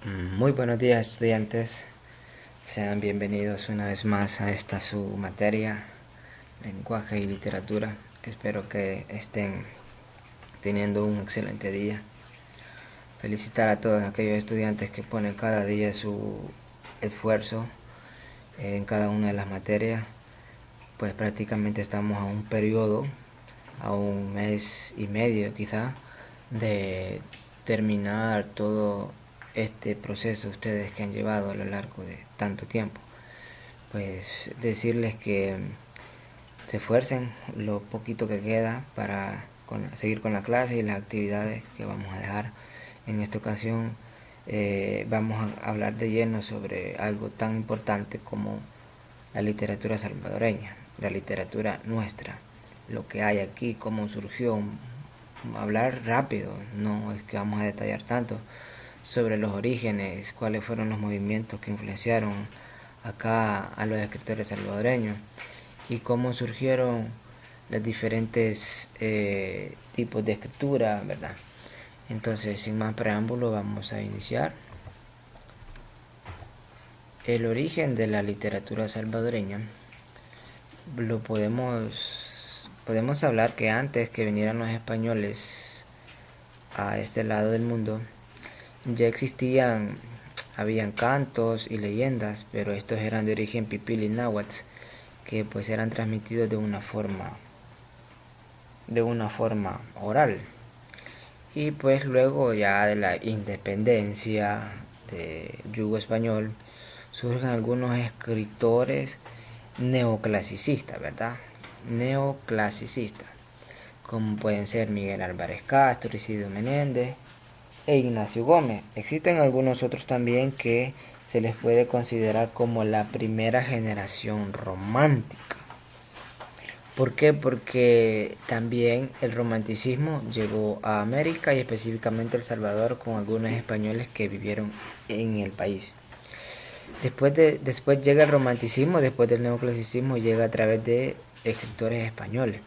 Muy buenos días, estudiantes, sean bienvenidos una vez más a esta su materia, lenguaje y literatura. Espero que estén teniendo un excelente día. Felicitar a todos aquellos estudiantes que ponen cada día su esfuerzo en cada una de las materias. Pues prácticamente estamos a un periodo, a un mes y medio quizá, de terminar todo este proceso ustedes que han llevado a lo largo de tanto tiempo. Pues decirles que se esfuercen lo poquito que queda para seguir con la clase y las actividades que vamos a dejar. En esta ocasión vamos a hablar de lleno sobre algo tan importante como la literatura salvadoreña, la literatura nuestra, lo que hay aquí, cómo surgió. Hablar rápido, no es que vamos a detallar tanto sobre los orígenes, cuáles fueron los movimientos que influenciaron acá a los escritores salvadoreños y cómo surgieron los diferentes tipos de escritura, ¿verdad? Entonces, sin más preámbulo, vamos a iniciar. El origen de la literatura salvadoreña lo podemos hablar que antes que vinieran los españoles a este lado del mundo ya habían cantos y leyendas, pero estos eran de origen pipil y náhuatl, que pues eran transmitidos de una forma oral. Y pues luego ya de la independencia de yugo español surgen algunos escritores neoclasicistas, ¿verdad? Neoclasicistas, como pueden ser Miguel Álvarez Castro, Isidro Menéndez e Ignacio Gómez. Existen algunos otros también que se les puede considerar como la primera generación romántica. ¿Por qué? Porque también el romanticismo llegó a América y específicamente a El Salvador con algunos españoles que vivieron en el país. Después llega el romanticismo, después del neoclasicismo llega a través de escritores españoles.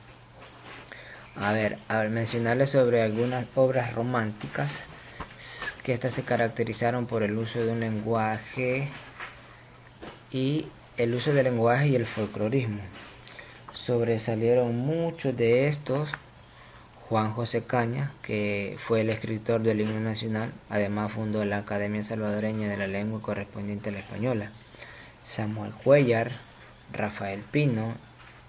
A ver, mencionarles sobre algunas obras románticas que estas se caracterizaron por el uso de un lenguaje y el folclorismo. Sobresalieron muchos de estos Juan José Cañas, que fue el escritor del himno nacional, además fundó la Academia Salvadoreña de la Lengua correspondiente a la española. Samuel Cuellar, Rafael Pino,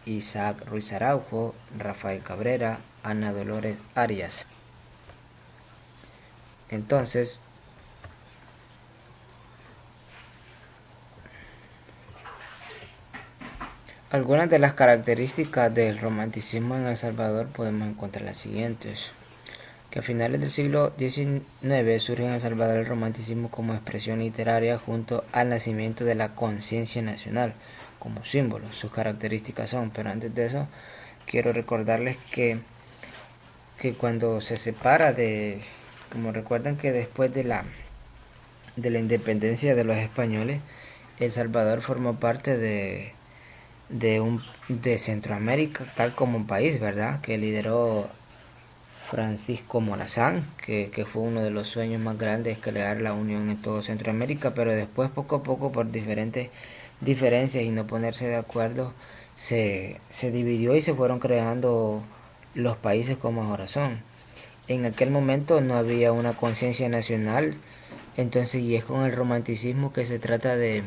Isaac Ruiz Araujo, Rafael Cabrera, Ana Dolores Arias. Entonces, algunas de las características del romanticismo en El Salvador podemos encontrar las siguientes. Que a finales del siglo XIX surge en El Salvador el romanticismo como expresión literaria junto al nacimiento de la conciencia nacional como símbolo. Sus características son, pero antes de eso quiero recordarles que cuando se separa como recuerdan que después de la independencia de los españoles, El Salvador formó parte de Centroamérica, tal como un país, ¿verdad? Que lideró Francisco Morazán, que fue uno de los sueños más grandes, crear la unión en todo Centroamérica, pero después poco a poco por diferentes diferencias y no ponerse de acuerdo, se dividió y se fueron creando los países como ahora son. En aquel momento no había una conciencia nacional, entonces y es con el romanticismo que se trata de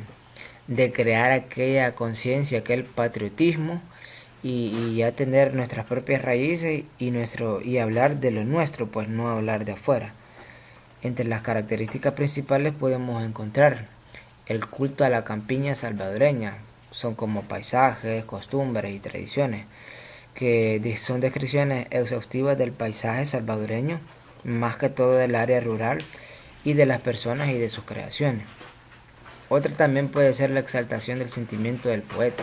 crear aquella conciencia, aquel patriotismo y ya tener nuestras propias raíces y hablar de lo nuestro, pues no hablar de afuera. Entre las características principales podemos encontrar el culto a la campiña salvadoreña, son como paisajes, costumbres y tradiciones, que son descripciones exhaustivas del paisaje salvadoreño, más que todo del área rural y de las personas y de sus creaciones. Otra también puede ser la exaltación del sentimiento del poeta,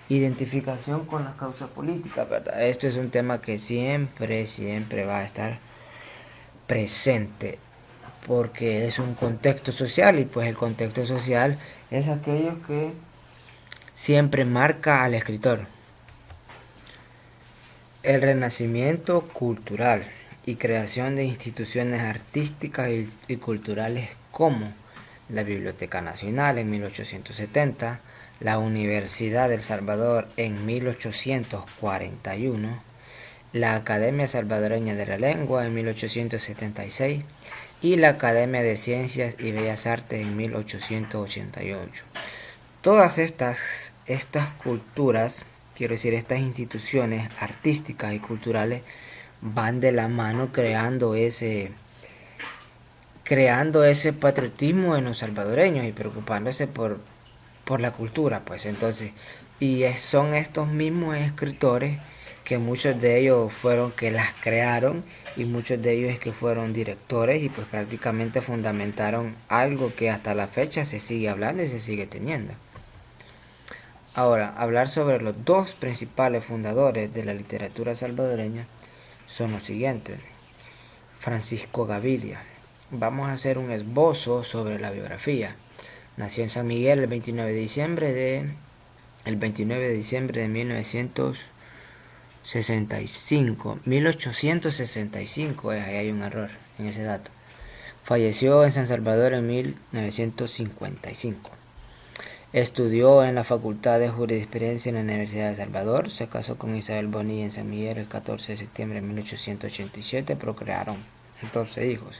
identificación con las causas políticas, ¿verdad? Esto es un tema que siempre va a estar presente porque es un contexto social y pues el contexto social es aquello que siempre marca al escritor. El renacimiento cultural. y creación de instituciones artísticas y culturales como la Biblioteca Nacional en 1870, la Universidad del Salvador en 1841, la Academia Salvadoreña de la Lengua en 1876 y la Academia de Ciencias y Bellas Artes en 1888. Todas estas culturas, quiero decir, estas instituciones artísticas y culturales van de la mano creando ese patriotismo en los salvadoreños y preocupándose por la cultura, pues entonces, y son estos mismos escritores que muchos de ellos fueron que las crearon y muchos de ellos es que fueron directores y pues prácticamente fundamentaron algo que hasta la fecha se sigue hablando y se sigue teniendo. Ahora, hablar sobre los dos principales fundadores de la literatura salvadoreña son los siguientes. Francisco Gavidia. Vamos a hacer un esbozo sobre la biografía. Nació en San Miguel el 29 de diciembre de 1965. 1865, ahí hay un error en ese dato. Falleció en San Salvador en 1955. Estudió en la Facultad de Jurisprudencia en la Universidad de Salvador. Se casó con Isabel Bonilla en San Miguel el 14 de septiembre de 1887. Procrearon 12 hijos.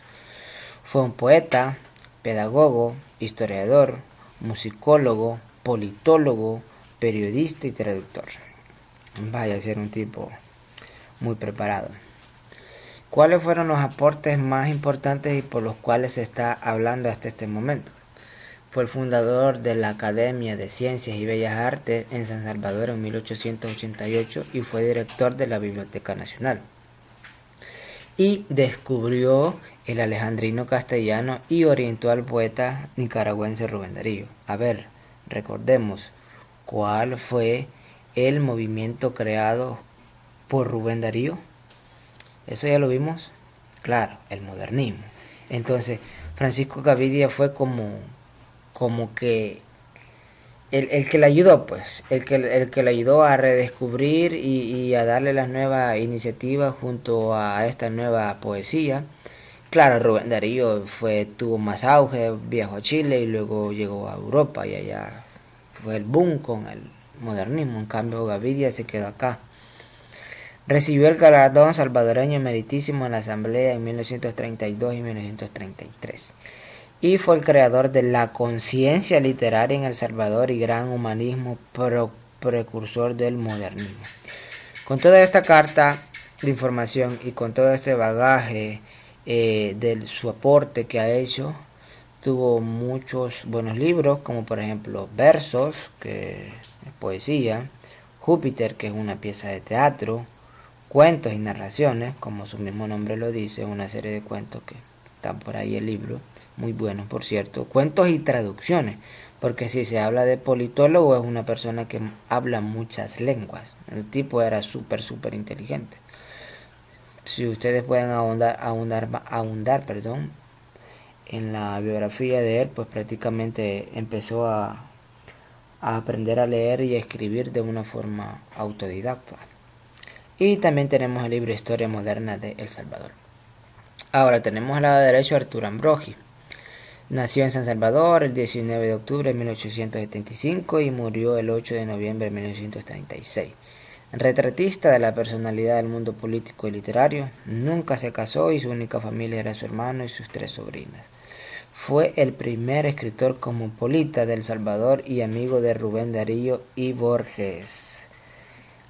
Fue un poeta, pedagogo, historiador, musicólogo, politólogo, periodista y traductor. Vaya a ser un tipo muy preparado. ¿Cuáles fueron los aportes más importantes y por los cuales se está hablando hasta este momento? Fue el fundador de la Academia de Ciencias y Bellas Artes en San Salvador en 1888 y fue director de la Biblioteca Nacional. Y descubrió el alejandrino castellano y orientó al poeta nicaragüense Rubén Darío. A ver, recordemos, ¿cuál fue el movimiento creado por Rubén Darío? Eso ya lo vimos, claro, el modernismo. Entonces, Francisco Gavidia fue como que el que le ayudó, pues, el que le ayudó a redescubrir y a darle las nuevas iniciativas junto a esta nueva poesía. Claro, Rubén Darío tuvo más auge, viajó a Chile y luego llegó a Europa y allá fue el boom con el modernismo. En cambio, Gavidia se quedó acá. Recibió el galardón salvadoreño meritísimo en la Asamblea en 1932 y 1933. Y fue el creador de la conciencia literaria en El Salvador y gran humanismo precursor del modernismo. Con toda esta carta de información y con todo este bagaje de su aporte que ha hecho, tuvo muchos buenos libros, como por ejemplo Versos, que es poesía, Júpiter, que es una pieza de teatro, Cuentos y narraciones, como su mismo nombre lo dice, una serie de cuentos que están por ahí el libro, muy buenos por cierto, cuentos y traducciones, porque si se habla de politólogo es una persona que habla muchas lenguas. El tipo era súper inteligente. Si ustedes pueden ahondar en la biografía de él, pues prácticamente empezó a aprender a leer y a escribir de una forma autodidacta. Y también tenemos el libro Historia Moderna de El Salvador. Ahora tenemos al lado derecho a Arturo Ambrogi. Nació en San Salvador el 19 de octubre de 1875 y murió el 8 de noviembre de 1936. Retratista de la personalidad del mundo político y literario, nunca se casó y su única familia era su hermano y sus 3 sobrinas. Fue el primer escritor cosmopolita de El Salvador y amigo de Rubén Darío y Borges.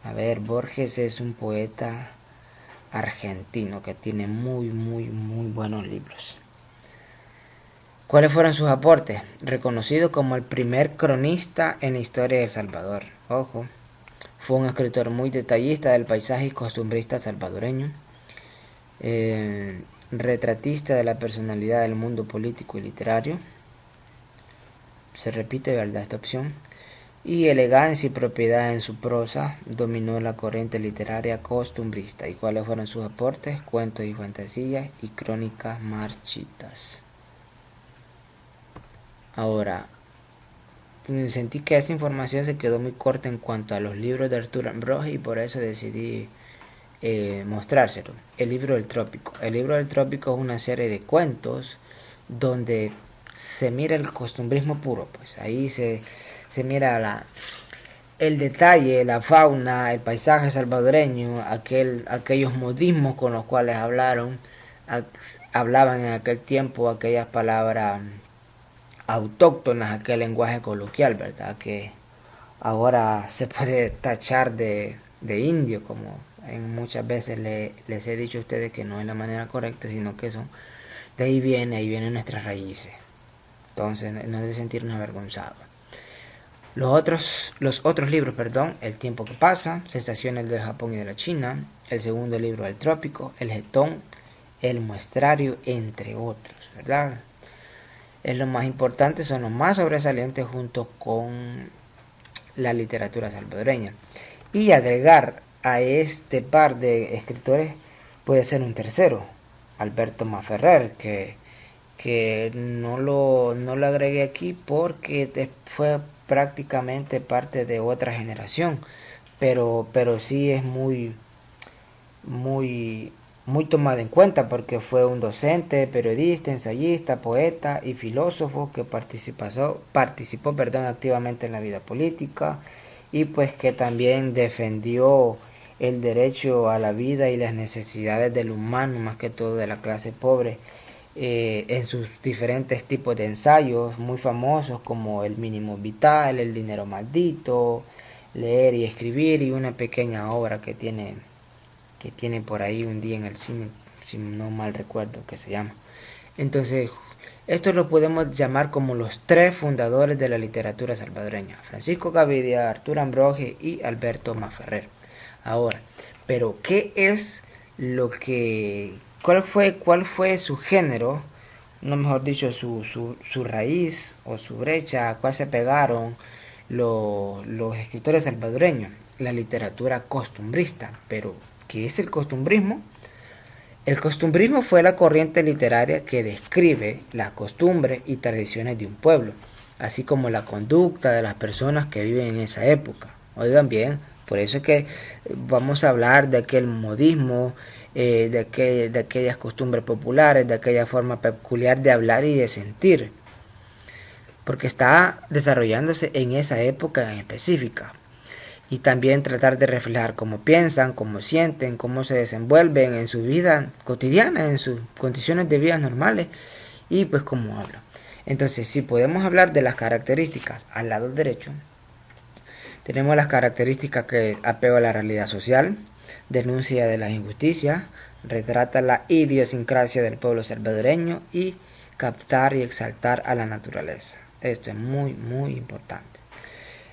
A ver, Borges es un poeta argentino que tiene muy buenos libros. ¿Cuáles fueron sus aportes? Reconocido como el primer cronista en la historia de El Salvador. Ojo. Fue un escritor muy detallista del paisaje y costumbrista salvadoreño. Retratista de la personalidad del mundo político y literario. Se repite, ¿verdad? Esta opción. Y elegancia y propiedad en su prosa, dominó la corriente literaria costumbrista. ¿Y cuáles fueron sus aportes? Cuentos y fantasías y crónicas marchitas. Ahora, sentí que esa información se quedó muy corta en cuanto a los libros de Arturo Ambrogi y por eso decidí mostrárselo. El libro del trópico. El libro del trópico es una serie de cuentos donde se mira el costumbrismo puro, pues ahí se mira el detalle, la fauna, el paisaje salvadoreño, aquellos modismos con los cuales hablaban en aquel tiempo, aquellas palabras autóctonas, aquel lenguaje coloquial, ¿verdad? Que ahora se puede tachar de indio, como muchas veces les he dicho a ustedes que no es la manera correcta, sino que son, de ahí vienen nuestras raíces. Entonces, no es de sentirnos avergonzados. Los otros libros, perdón, El tiempo que pasa, Sensaciones del Japón y de la China, el segundo libro del trópico, El jetón, El muestrario, entre otros, ¿verdad? Es lo más importante, son los más sobresalientes junto con la literatura salvadoreña. Y agregar a este par de escritores puede ser un tercero, Alberto Maferrer, que no lo agregué aquí porque fue prácticamente parte de otra generación, pero sí es muy tomado en cuenta porque fue un docente, periodista, ensayista, poeta y filósofo que participó activamente en la vida política y pues que también defendió el derecho a la vida y las necesidades del humano, más que todo de la clase pobre, en sus diferentes tipos de ensayos muy famosos como El mínimo vital, El dinero maldito, Leer y escribir, y una pequeña obra que tiene por ahí un día en el cine, si no mal recuerdo que se llama. Entonces, esto lo podemos llamar como los tres fundadores de la literatura salvadoreña: Francisco Gavidia, Arturo Ambroge y Alberto Maferrer. Ahora, pero ¿qué es lo que... cuál fue su género? No, mejor dicho, su raíz o su brecha, a cuál se pegaron los escritores salvadoreños. La literatura costumbrista. Pero, ¿qué es el costumbrismo? El costumbrismo fue la corriente literaria que describe las costumbres y tradiciones de un pueblo, así como la conducta de las personas que viven en esa época. Oigan bien, por eso es que vamos a hablar de aquel modismo, de aquellas costumbres populares, de aquella forma peculiar de hablar y de sentir, porque está desarrollándose en esa época en específica. Y también tratar de reflejar cómo piensan, cómo sienten, cómo se desenvuelven en su vida cotidiana, en sus condiciones de vida normales y pues cómo hablan. Entonces, si podemos hablar de las características al lado derecho, tenemos las características que apego a la realidad social, denuncia de las injusticias, retrata la idiosincrasia del pueblo salvadoreño y captar y exaltar a la naturaleza. Esto es muy importante.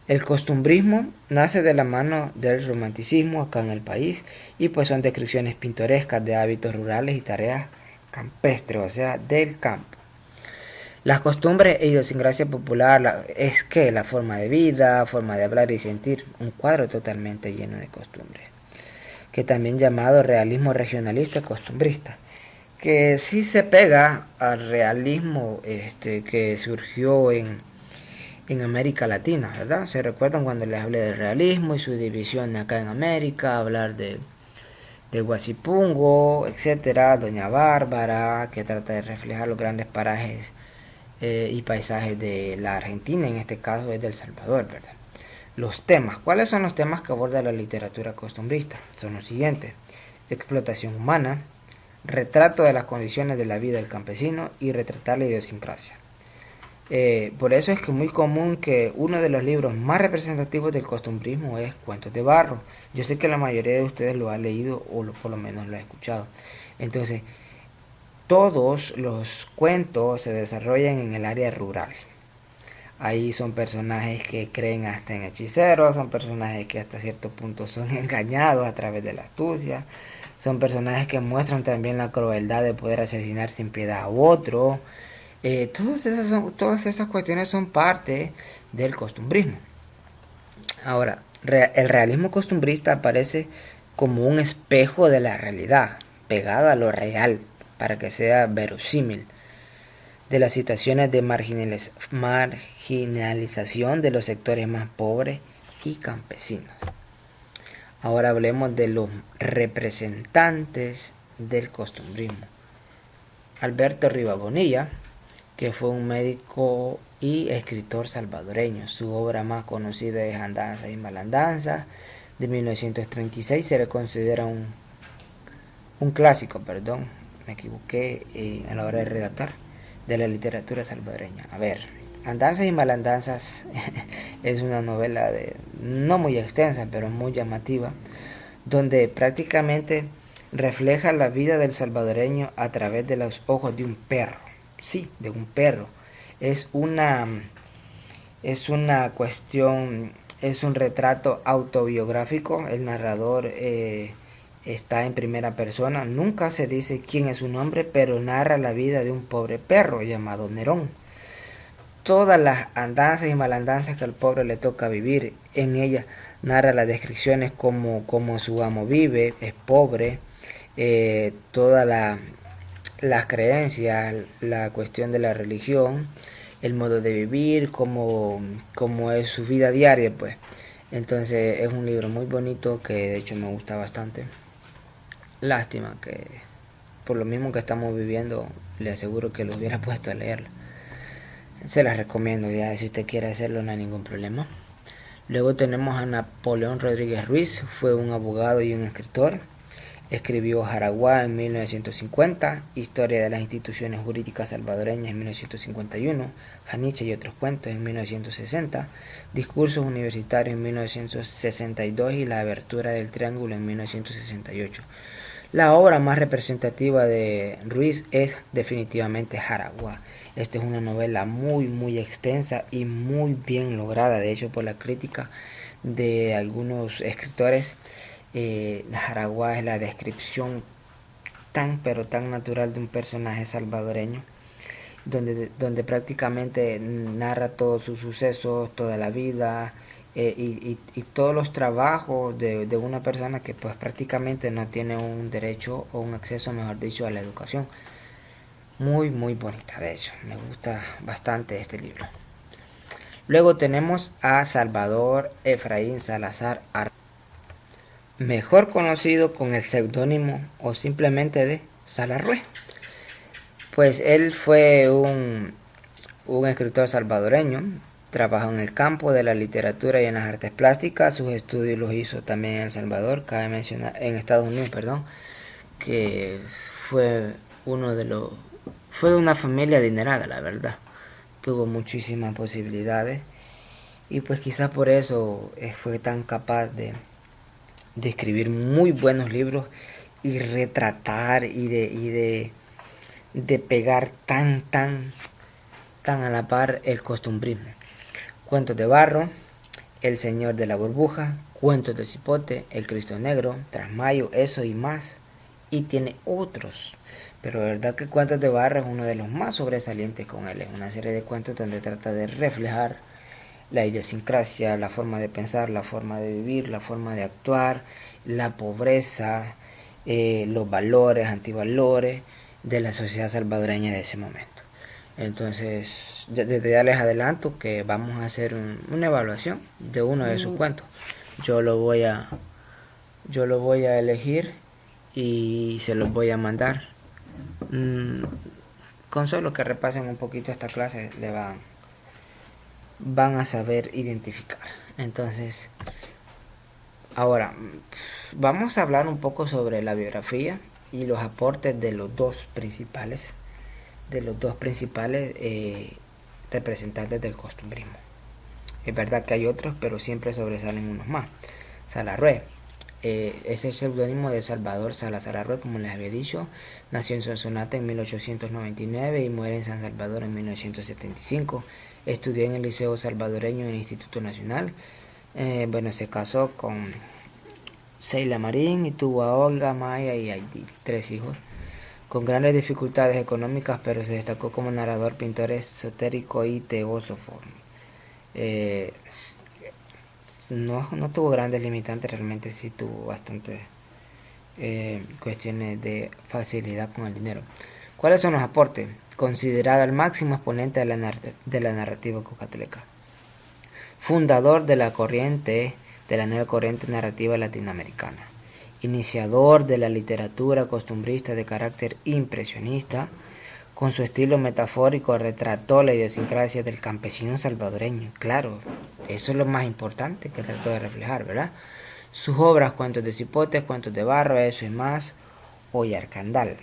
El costumbrismo nace de la mano del romanticismo acá en el país y pues son descripciones pintorescas de hábitos rurales y tareas campestres, o sea, del campo. Las costumbres e idiosincrasia popular es que la forma de vida, forma de hablar y sentir, un cuadro totalmente lleno de costumbres, que también llamado realismo regionalista costumbrista, que sí se pega al realismo que surgió en América Latina, ¿verdad? Se recuerdan cuando les hablé del realismo y su división acá en América, hablar de Guasipungo, etcétera, Doña Bárbara, que trata de reflejar los grandes parajes y paisajes de la Argentina, en este caso es del Salvador, ¿verdad? Los temas, ¿cuáles son los temas que aborda la literatura costumbrista? Son los siguientes: explotación humana, retrato de las condiciones de la vida del campesino y retratar la idiosincrasia. Por eso es que es muy común que uno de los libros más representativos del costumbrismo es Cuentos de Barro. Yo sé que la mayoría de ustedes lo ha leído o por lo menos lo ha escuchado. Entonces, todos los cuentos se desarrollan en el área rural. Ahí son personajes que creen hasta en hechiceros, son personajes que hasta cierto punto son engañados a través de la astucia, son personajes que muestran también la crueldad de poder asesinar sin piedad a otro. Todas esas cuestiones son parte del costumbrismo. Ahora, el realismo costumbrista aparece como un espejo de la realidad, pegado a lo real, para que sea verosímil, de las situaciones de marginalización de los sectores más pobres y campesinos. Ahora hablemos de los representantes del costumbrismo. Alberto Rivabonilla, que fue un médico y escritor salvadoreño. Su obra más conocida es Andanzas y Malandanzas, de 1936. Se le considera un clásico, perdón, me equivoqué a la hora de redactar, de la literatura salvadoreña. A ver, Andanzas y Malandanzas es una novela no muy extensa, pero muy llamativa, donde prácticamente refleja la vida del salvadoreño a través de los ojos de un perro. Sí, de un perro. Es una cuestión, es un retrato autobiográfico. El narrador está en primera persona. Nunca se dice quién es su nombre, pero narra la vida de un pobre perro llamado Nerón. Todas las andanzas y malandanzas que al pobre le toca vivir, en ella narra las descripciones como su amo vive, es pobre, todas las creencias, la cuestión de la religión, el modo de vivir, como es su vida diaria, pues. Entonces es un libro muy bonito que de hecho me gusta bastante. Lástima que por lo mismo que estamos viviendo, le aseguro que lo hubiera puesto a leerlo. Se las recomiendo, ya si usted quiere hacerlo no hay ningún problema. Luego tenemos a Napoleón Rodríguez Ruiz, fue un abogado y un escritor. Escribió Jaraguá en 1950, Historia de las instituciones jurídicas salvadoreñas en 1951, Janiche y otros cuentos en 1960, Discursos universitarios en 1962 y La abertura del triángulo en 1968. La obra más representativa de Ruiz es definitivamente Jaraguá. Esta es una novela muy extensa y muy bien lograda, de hecho por la crítica de algunos escritores. Jaraguá es la descripción pero tan natural de un personaje salvadoreño, donde prácticamente narra todos sus sucesos, toda la vida, y todos los trabajos de una persona que pues prácticamente no tiene un derecho o un acceso, mejor dicho, a la educación. Muy bonita, de hecho, me gusta bastante este libro. Luego tenemos a Salvador Efraín Salazar Ar, mejor conocido con el seudónimo o simplemente de Salarrué. Pues él fue un escritor salvadoreño, trabajó en el campo de la literatura y en las artes plásticas. Sus estudios los hizo también en El Salvador, cabe mencionar, en Estados Unidos, perdón, que fue fue de una familia adinerada, la verdad. Tuvo muchísimas posibilidades y pues quizás por eso fue tan capaz de escribir muy buenos libros y retratar y de pegar tan a la par el costumbrismo. Cuentos de barro, El señor de la burbuja, Cuentos de cipote, El Cristo negro, Trasmayo, eso y más. Y tiene otros, pero la verdad que Cuentos de barro es uno de los más sobresalientes con él. Es una serie de cuentos donde trata de reflejar la idiosincrasia, la forma de pensar, la forma de vivir, la forma de actuar, la pobreza, los valores, antivalores de la sociedad salvadoreña de ese momento. Entonces, desde ya les adelanto que vamos a hacer una evaluación de uno de sus cuentos. Yo lo voy a elegir y se los voy a mandar. Con solo que repasen un poquito esta clase le van a saber identificar. Entonces, ahora vamos a hablar un poco sobre la biografía y los aportes de los dos principales representantes del costumbrismo. Es verdad que hay otros, pero siempre sobresalen unos más. Salarrué es el seudónimo de Salvador Salazar Arrué, como les había dicho. Nació en Sonsonate en 1899 y muere en San Salvador en 1975. Estudió en el Liceo Salvadoreño en el Instituto Nacional. Se casó con Seila Marín y tuvo a Olga, Maya y Haití, 3 hijos. Con grandes dificultades económicas, pero se destacó como narrador, pintor esotérico y teósofo. No tuvo grandes limitantes, realmente sí tuvo bastantes cuestiones de facilidad con el dinero. ¿Cuáles son los aportes? Considerado el máximo exponente de la narrativa cuscatleca. Fundador de la corriente de la nueva corriente narrativa latinoamericana. Iniciador de la literatura costumbrista de carácter impresionista, con su estilo metafórico retrató la idiosincrasia del campesino salvadoreño. Claro, eso es lo más importante que trató de reflejar, ¿verdad? Sus obras, Cuentos de Cipotes, Cuentos de Barro, Eso y Más, o Yarcandal,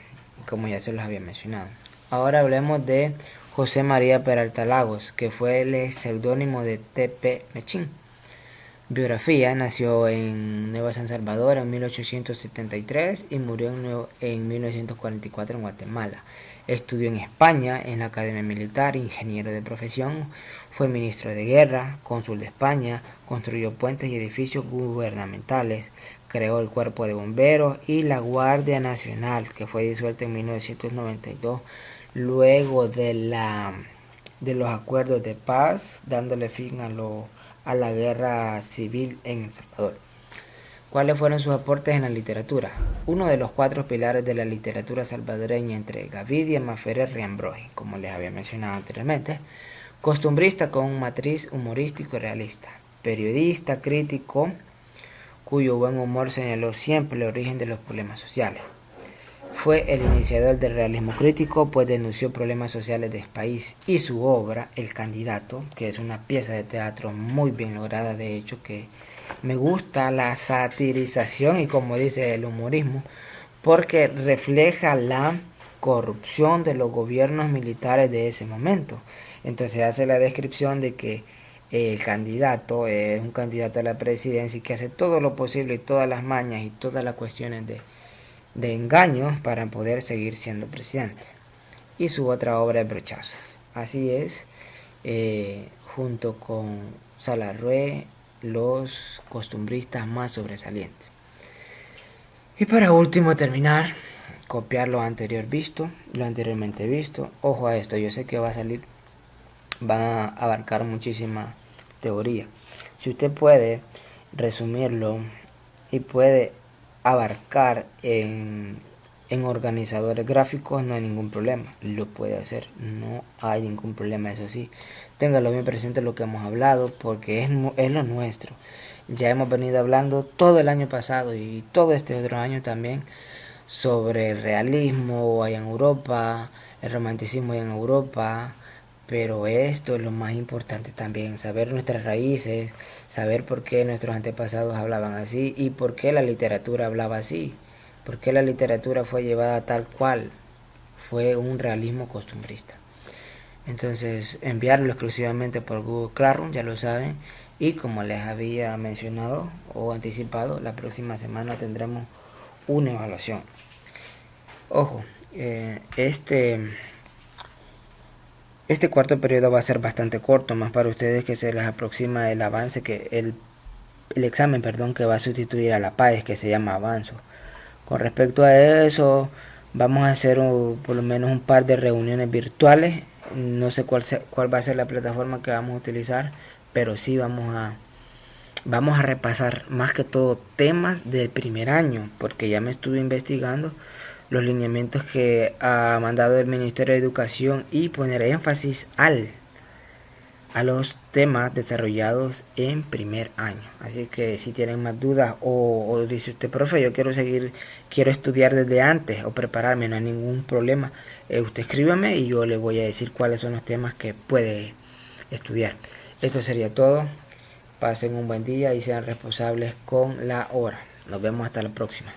como ya se los había mencionado. Ahora hablemos de José María Peralta Lagos, que fue el seudónimo de T.P. Mechín. Biografía: nació en Nueva San Salvador en 1873 y murió en 1944 en Guatemala. Estudió en España en la Academia Militar, ingeniero de profesión, fue ministro de guerra, cónsul de España, construyó puentes y edificios gubernamentales, creó el Cuerpo de Bomberos y la Guardia Nacional, que fue disuelta en 1992 luego de los acuerdos de paz, dándole fin a la guerra civil en El Salvador. ¿Cuáles fueron sus aportes en la literatura? Uno de los 4 pilares de la literatura salvadoreña entre Gavidia, Maferrer y Ambrogi, como les había mencionado anteriormente. Costumbrista con un matriz humorístico y realista. Periodista, crítico, cuyo buen humor señaló siempre el origen de los problemas sociales. Fue el iniciador del realismo crítico, pues denunció problemas sociales del país, y su obra, El Candidato, que es una pieza de teatro muy bien lograda, de hecho, que me gusta la satirización y, como dice, el humorismo, porque refleja la corrupción de los gobiernos militares de ese momento. Entonces hace la descripción de que el candidato es un candidato a la presidencia y que hace todo lo posible y todas las mañas y todas las cuestiones de engaños para poder seguir siendo presidente. Y su otra obra es Brochazo. Así es, junto con Salarrué, los costumbristas más sobresalientes. Y para último terminar, copiar lo anteriormente visto. Ojo a esto, yo sé que va a abarcar muchísima teoría. Si usted puede resumirlo y puede abarcar en organizadores gráficos, no hay ningún problema, lo puede hacer, no hay ningún problema. Eso sí, téngalo bien presente lo que hemos hablado, porque es lo nuestro. Ya hemos venido hablando todo el año pasado y todo este otro año también sobre el realismo allá en Europa, el romanticismo allá en Europa, pero esto es lo más importante también, saber nuestras raíces, saber por qué nuestros antepasados hablaban así y por qué la literatura hablaba así, por qué la literatura fue llevada tal cual, fue un realismo costumbrista. Entonces, enviarlo exclusivamente por Google Classroom, ya lo saben, y como les había mencionado o anticipado, la próxima semana tendremos una evaluación. Ojo, este cuarto periodo va a ser bastante corto, más para ustedes que se les aproxima el avance, que el examen, que va a sustituir a la PAES, que se llama Avanzo. Con respecto a eso, vamos a hacer por lo menos un par de reuniones virtuales. No sé cuál va a ser la plataforma que vamos a utilizar, pero sí vamos a repasar más que todo temas del primer año, porque ya me estuve investigando los lineamientos que ha mandado el Ministerio de Educación y poner énfasis a los temas desarrollados en primer año. Así que si tienen más dudas o dice usted, profe, yo quiero estudiar desde antes o prepararme, no hay ningún problema, usted escríbame y yo le voy a decir cuáles son los temas que puede estudiar. Esto sería todo. Pasen un buen día y sean responsables con la hora. Nos vemos hasta la próxima.